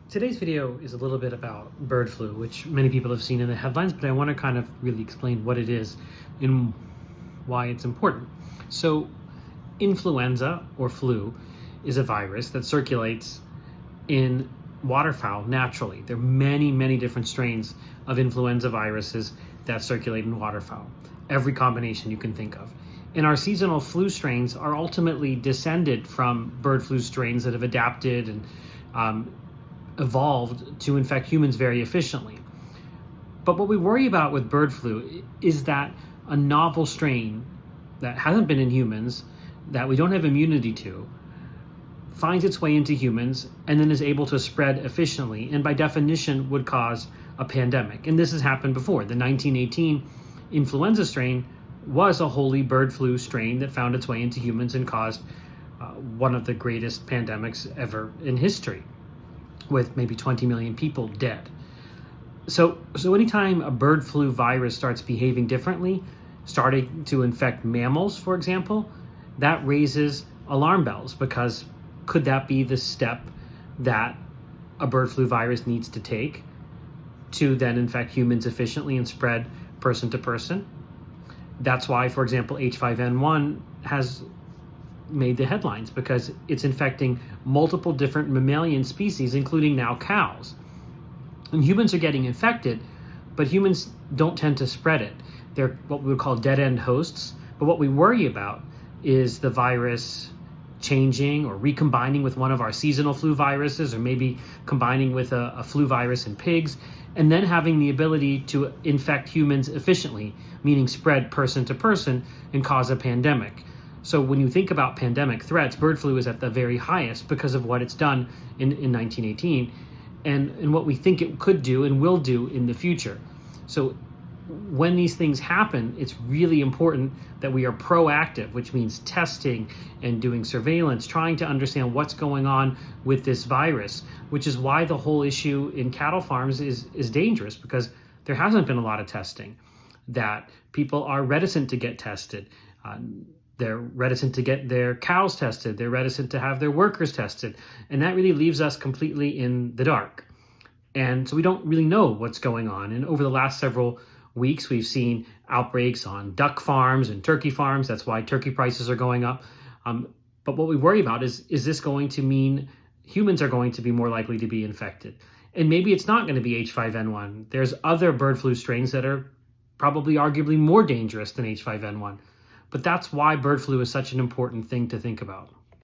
Today's video is a little bit about bird flu, which many people have seen in the headlines, but I want to kind of really explain what it is and why it's important. So, influenza or flu is a virus that circulates in waterfowl naturally. There are many, many different strains of influenza viruses that circulate in waterfowl, every combination you can think of. And our seasonal flu strains are ultimately descended from bird flu strains that have adapted and evolved to infect humans very efficiently. But what we worry about with bird flu is that a novel strain that hasn't been in humans, that we don't have immunity to, finds its way into humans and then is able to spread efficiently and by definition would cause a pandemic. And this has happened before. The 1918 influenza strain was a wholly bird flu strain that found its way into humans and caused one of the greatest pandemics ever in history, with maybe 20 million people dead. So anytime a bird flu virus starts behaving differently, starting to infect mammals, for example, that raises alarm bells, because could that be the step that a bird flu virus needs to take to then infect humans efficiently and spread person to person? That's why, for example, H5N1 has made the headlines, because it's infecting multiple different mammalian species, including now cows. And humans are getting infected, but humans don't tend to spread it. They're what we would call dead-end hosts. But what we worry about is the virus changing or recombining with one of our seasonal flu viruses, or maybe combining with a flu virus in pigs, and then having the ability to infect humans efficiently, meaning spread person to person and cause a pandemic. So when you think about pandemic threats, bird flu is at the very highest because of what it's done in 1918 and what we think it could do and will do in the future. So when these things happen, it's really important that we are proactive, which means testing and doing surveillance, trying to understand what's going on with this virus, which is why the whole issue in cattle farms is dangerous, because there hasn't been a lot of testing, that people are reticent to get tested. They're reticent to get their cows tested. They're reticent to have their workers tested. And that really leaves us completely in the dark. And so we don't really know what's going on. And over the last several weeks, we've seen outbreaks on duck farms and turkey farms. That's why turkey prices are going up. But what we worry about is this going to mean humans are going to be more likely to be infected? And maybe it's not going to be H5N1. There's other bird flu strains that are probably arguably more dangerous than H5N1. But that's why bird flu is such an important thing to think about.